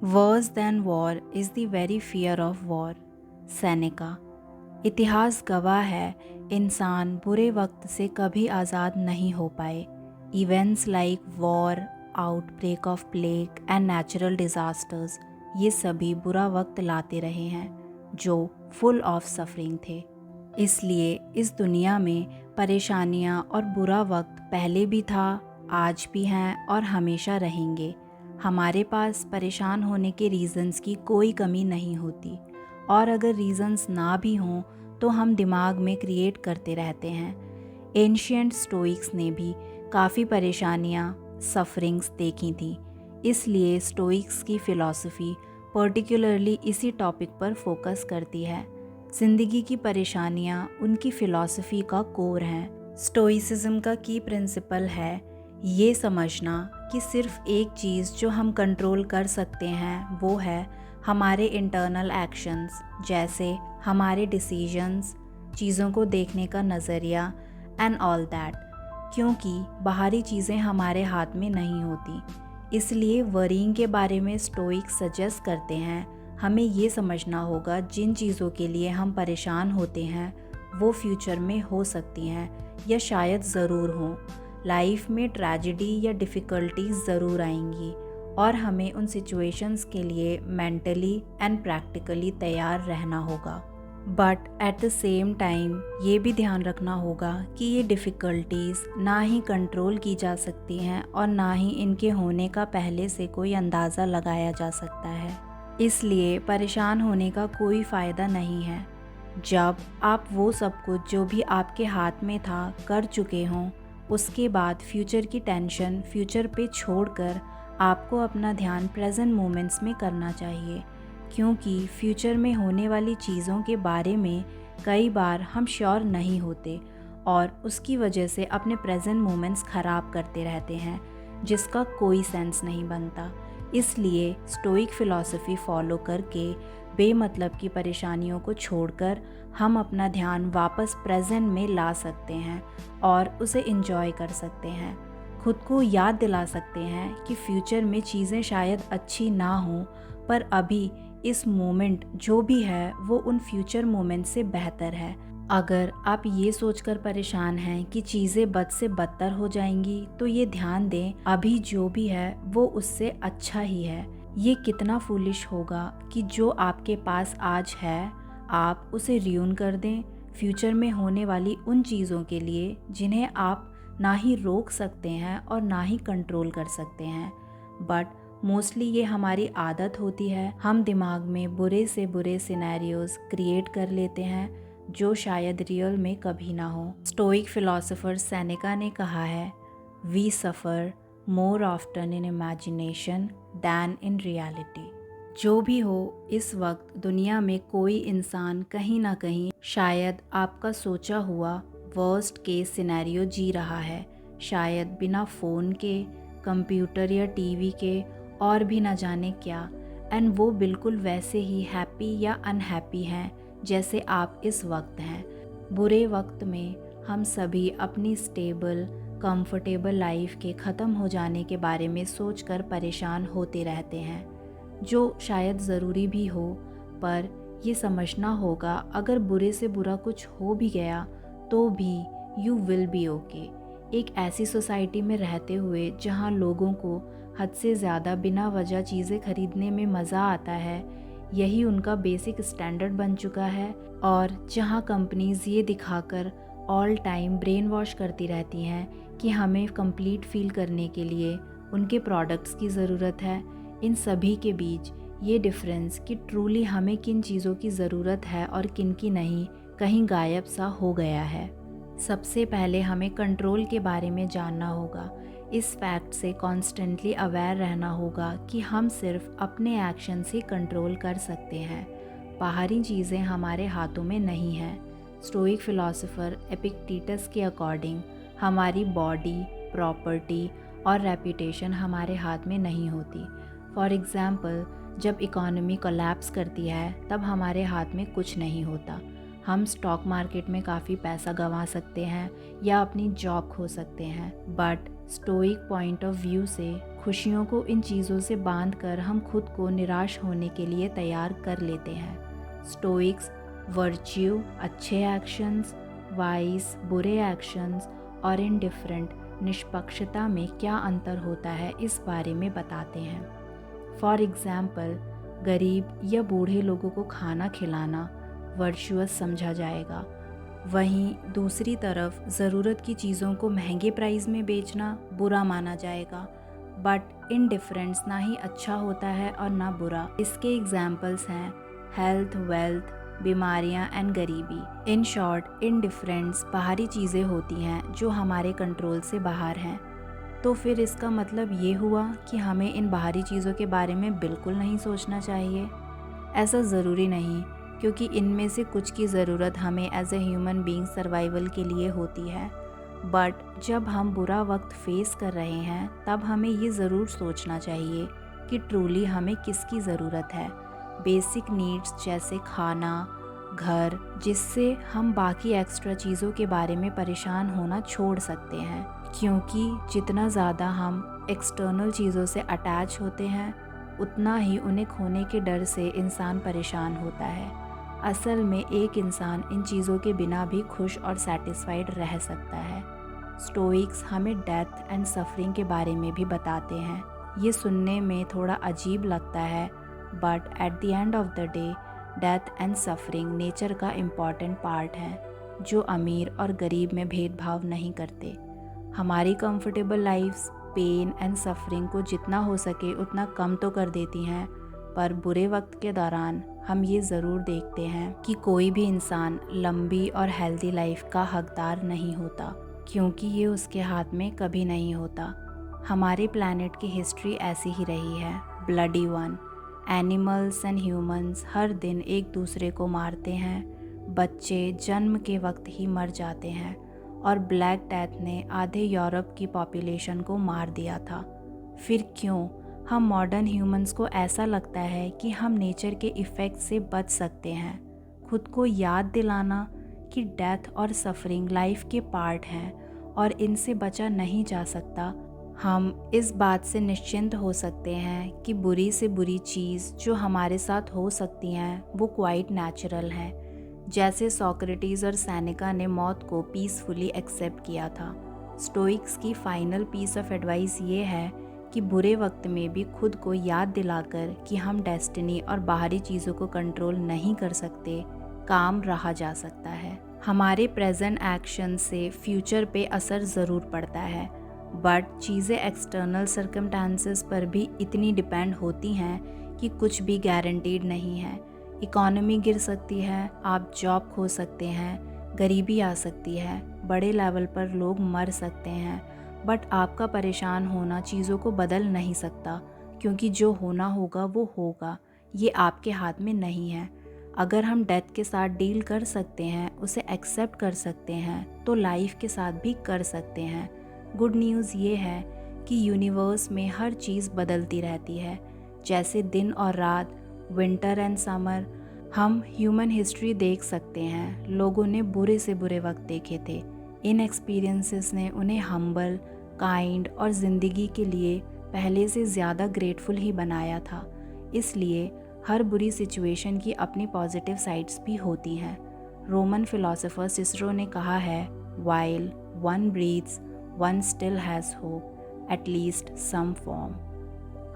Verse then war is the very fear of war. Seneca. इतिहास गवाह है, इंसान बुरे वक्त से कभी आज़ाद नहीं हो पाए। Events like war, outbreak of plague and natural disasters, ये सभी बुरा वक्त लाते रहे हैं जो फुल ऑफ सफरिंग थे। इसलिए इस दुनिया में परेशानियां और बुरा वक्त पहले भी था, आज भी हैं और हमेशा रहेंगे। हमारे पास परेशान होने के रीज़न्स की कोई कमी नहीं होती, और अगर रीज़न्स ना भी हों तो हम दिमाग में क्रिएट करते रहते हैं। एंशिएंट स्टोइक्स ने भी काफ़ी परेशानियां, सफरिंग्स देखी थी, इसलिए स्टोइक्स की फ़िलॉसफी पर्टिकुलरली इसी टॉपिक पर फोकस करती है। ज़िंदगी की परेशानियां उनकी फ़िलॉसफी का कोर हैं। स्टोइसिज्म का की प्रिंसिपल है ये समझना कि सिर्फ एक चीज़ जो हम कंट्रोल कर सकते हैं वो है हमारे इंटरनल एक्शंस, जैसे हमारे डिसीजंस, चीज़ों को देखने का नज़रिया एंड ऑल दैट, क्योंकि बाहरी चीज़ें हमारे हाथ में नहीं होती। इसलिए वरीइंग के बारे में स्टोइक सजेस्ट करते हैं हमें ये समझना होगा जिन चीज़ों के लिए हम परेशान होते हैं वो फ्यूचर में हो सकती हैं या शायद ज़रूर हों। लाइफ में ट्रेजेडी या डिफ़िकल्टीज ज़रूर आएंगी और हमें उन सिचुएशंस के लिए मेंटली एंड प्रैक्टिकली तैयार रहना होगा। But at the same time ये भी ध्यान रखना होगा कि ये डिफ़िकल्टीज़ ना ही कंट्रोल की जा सकती हैं और ना ही इनके होने का पहले से कोई अंदाज़ा लगाया जा सकता है। इसलिए परेशान होने का कोई फ़ायदा नहीं है। जब आप वो सब कुछ जो भी आपके हाथ में था कर चुके हों, उसके बाद फ्यूचर की टेंशन फ्यूचर पे छोड़कर आपको अपना ध्यान प्रेजेंट मोमेंट्स में करना चाहिए, क्योंकि फ्यूचर में होने वाली चीज़ों के बारे में कई बार हम श्योर नहीं होते और उसकी वजह से अपने प्रेजेंट मोमेंट्स ख़राब करते रहते हैं, जिसका कोई सेंस नहीं बनता। इसलिए स्टोइक फ़िलॉसफी फॉलो करके बेमतलब की परेशानियों को छोड़कर हम अपना ध्यान वापस प्रेजेंट में ला सकते हैं और उसे एंजॉय कर सकते हैं। खुद को याद दिला सकते हैं कि फ्यूचर में चीज़ें शायद अच्छी ना हों, पर अभी इस मोमेंट जो भी है वो उन फ्यूचर मोमेंट से बेहतर है। अगर आप ये सोचकर परेशान हैं कि चीज़ें बद से बदतर हो जाएंगी, तो ये ध्यान दें अभी जो भी है वो उससे अच्छा ही है। ये कितना फूलिश होगा कि जो आपके पास आज है आप उसे रियून कर दें फ्यूचर में होने वाली उन चीज़ों के लिए जिन्हें आप ना ही रोक सकते हैं और ना ही कंट्रोल कर सकते हैं। बट मोस्टली ये हमारी आदत होती है, हम दिमाग में बुरे से बुरे सिनेरियोज क्रिएट कर लेते हैं जो शायद रियल में कभी ना हो। स्टोइक फिलोसोफर सेनेका ने कहा है, we suffer more often in imagination than in reality. जो भी हो, इस वक्त दुनिया में कोई इंसान कहीं ना कहीं शायद आपका सोचा हुआ वर्स्ट केस सिनेरियो जी रहा है, शायद बिना फ़ोन के, कंप्यूटर या टीवी के और भी ना जाने क्या, एंड वो बिल्कुल वैसे ही हैप्पी या अनहैप्पी हैं जैसे आप इस वक्त हैं। बुरे वक्त में हम सभी अपनी स्टेबल कंफर्टेबल लाइफ के ख़त्म हो जाने के बारे में सोचकर परेशान होते रहते हैं, जो शायद ज़रूरी भी हो, पर ये समझना होगा अगर बुरे से बुरा कुछ हो भी गया तो भी यू विल बी ओके। एक ऐसी सोसाइटी में रहते हुए जहाँ लोगों को हद से ज़्यादा बिना वजह चीज़ें खरीदने में मज़ा आता है, यही उनका बेसिक स्टैंडर्ड बन चुका है, और जहाँ कंपनीज़ ये दिखाकर ऑल टाइम ब्रेन वॉश करती रहती हैं कि हमें कंप्लीट फील करने के लिए उनके प्रोडक्ट्स की ज़रूरत है, इन सभी के बीच ये डिफरेंस कि ट्रूली हमें किन चीज़ों की ज़रूरत है और किन की नहीं, कहीं गायब सा हो गया है। सबसे पहले हमें कंट्रोल के बारे में जानना होगा। इस फैक्ट से कॉन्स्टेंटली अवेयर रहना होगा कि हम सिर्फ अपने एक्शन से कंट्रोल कर सकते हैं, बाहरी चीज़ें हमारे हाथों में नहीं हैं। स्टोइक फिलोसोफर एपिक्टेटस के अकॉर्डिंग हमारी बॉडी, प्रॉपर्टी और रेपुटेशन हमारे हाथ में नहीं होती। फॉर एग्ज़ाम्पल, जब इकॉनमी कोलैप्स करती है तब हमारे हाथ में कुछ नहीं होता। हम स्टॉक मार्केट में काफ़ी पैसा गंवा सकते हैं या अपनी जॉब खो सकते हैं, but stoic point of view से खुशियों को इन चीज़ों से बांधकर हम खुद को निराश होने के लिए तैयार कर लेते हैं। स्टोइक्स वर्च्यू अच्छे एक्शंस, वाइस बुरे एक्शंस और इनडिफरेंट निष्पक्षता में क्या अंतर होता है इस बारे में बताते हैं। फॉर एग्ज़ाम्पल, गरीब या बूढ़े लोगों को खाना खिलाना वर्चुअस समझा जाएगा, वहीं दूसरी तरफ ज़रूरत की चीज़ों को महंगे प्राइस में बेचना बुरा माना जाएगा। बट इनडिफरेंस ना ही अच्छा होता है और ना बुरा। इसके एग्जाम्पल्स हैं हेल्थ, वेल्थ, बीमारियां एंड गरीबी। इन शॉर्ट, इनडिफरेंस बाहरी चीज़ें होती हैं जो हमारे कंट्रोल से बाहर हैं। तो फिर इसका मतलब ये हुआ कि हमें इन बाहरी चीज़ों के बारे में बिल्कुल नहीं सोचना चाहिए। ऐसा ज़रूरी नहीं, क्योंकि इनमें से कुछ की ज़रूरत हमें as a human being survival के लिए होती है। बट जब हम बुरा वक्त फेस कर रहे हैं तब हमें ये ज़रूर सोचना चाहिए कि ट्रूली हमें किसकी ज़रूरत है। बेसिक नीड्स जैसे खाना, घर, जिससे हम बाकी एक्स्ट्रा चीज़ों के बारे में परेशान होना छोड़ सकते हैं, क्योंकि जितना ज़्यादा हम एक्सटर्नल चीज़ों से अटैच होते हैं उतना ही उन्हें खोने के डर से इंसान परेशान होता है। असल में एक इंसान इन चीज़ों के बिना भी खुश और सेटिस्फाइड रह सकता है। स्टोइक्स हमें डेथ एंड सफरिंग के बारे में भी बताते हैं। ये सुनने में थोड़ा अजीब लगता है, but at the end of the day death and suffering nature का इम्पॉर्टेंट पार्ट है, जो अमीर और गरीब में भेदभाव नहीं करते। हमारी comfortable life's pain and suffering को जितना हो सके उतना कम तो कर देती हैं, पर बुरे वक्त के दौरान हम ये ज़रूर देखते हैं कि कोई भी इंसान लंबी और हेल्दी लाइफ का हकदार नहीं होता, क्योंकि ये उसके हाथ में कभी नहीं होता। हमारे प्लैनेट की हिस्ट्री ऐसी ही रही है, bloody one. Animals and humans हर दिन एक दूसरे को मारते हैं, बच्चे जन्म के वक्त ही मर जाते हैं, और ब्लैक डेथ ने आधे यूरोप की पॉपुलेशन को मार दिया था। फिर क्यों हम मॉडर्न ह्यूमंस को ऐसा लगता है कि हम नेचर के इफ़ेक्ट से बच सकते हैं? खुद को याद दिलाना कि डेथ और सफरिंग लाइफ के पार्ट हैं और इनसे बचा नहीं जा सकता। हम इस बात से निश्चिंत हो सकते हैं कि बुरी से बुरी चीज़ जो हमारे साथ हो सकती हैं वो क्वाइट नेचुरल हैं। जैसे सोक्रेटिस और सेनेका ने मौत को पीसफुली एक्सेप्ट किया था। स्टोइक्स की फाइनल पीस ऑफ एडवाइस ये है कि बुरे वक्त में भी खुद को याद दिलाकर कि हम डेस्टिनी और बाहरी चीज़ों को कंट्रोल नहीं कर सकते, काम रहा जा सकता है। हमारे प्रेजेंट एक्शन से फ्यूचर पे असर ज़रूर पड़ता है, बट चीज़ें एक्सटर्नल सर्कमस्टांसेस पर भी इतनी डिपेंड होती हैं कि कुछ भी गारंटीड नहीं है। इकोनॉमी गिर सकती है, आप जॉब खो सकते हैं, गरीबी आ सकती है, बड़े लेवल पर लोग मर सकते हैं, बट आपका परेशान होना चीज़ों को बदल नहीं सकता, क्योंकि जो होना होगा वो होगा, ये आपके हाथ में नहीं है। अगर हम डेथ के साथ डील कर सकते हैं, उसे एक्सेप्ट कर सकते हैं, तो लाइफ के साथ भी कर सकते हैं। गुड न्यूज़ ये है कि यूनिवर्स में हर चीज़ बदलती रहती है, जैसे दिन और रात, विंटर एंड समर। हम ह्यूमन हिस्ट्री देख सकते हैं, लोगों ने बुरे से बुरे वक्त देखे थे। इन एक्सपीरियंसेस ने उन्हें हम्बल, काइंड और ज़िंदगी के लिए पहले से ज़्यादा ग्रेटफुल ही बनाया था। इसलिए हर बुरी सिचुएशन की अपनी पॉजिटिव साइड्स भी होती हैं। रोमन फिलोसोफर सिसरो ने कहा है, while one breathes one still has hope, at least some form.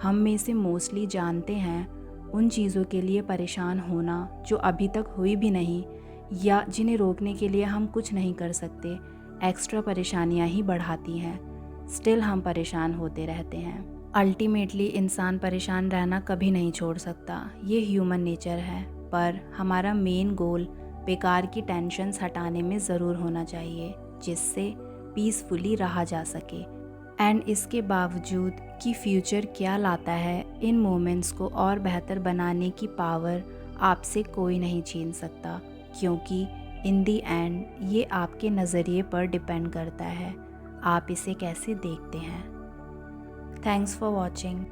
हम में से मोस्टली जानते हैं उन चीज़ों के लिए परेशान होना जो अभी तक हुई भी नहीं, या जिन्हें रोकने के लिए हम कुछ नहीं कर सकते, एक्स्ट्रा परेशानियां ही बढ़ाती हैं। स्टिल हम परेशान होते रहते हैं। अल्टीमेटली इंसान परेशान रहना कभी नहीं छोड़ सकता, ये ह्यूमन नेचर है, पर हमारा मेन गोल बेकार की टेंशन्स हटाने में ज़रूर होना चाहिए, जिससे पीसफुली रहा जा सके। एंड इसके बावजूद कि फ्यूचर क्या लाता है, इन मोमेंट्स को और बेहतर बनाने की पावर आपसे कोई नहीं छीन सकता, क्योंकि इन दी एंड ये आपके नज़रिए पर डिपेंड करता है, आप इसे कैसे देखते हैं। Thanks for watching.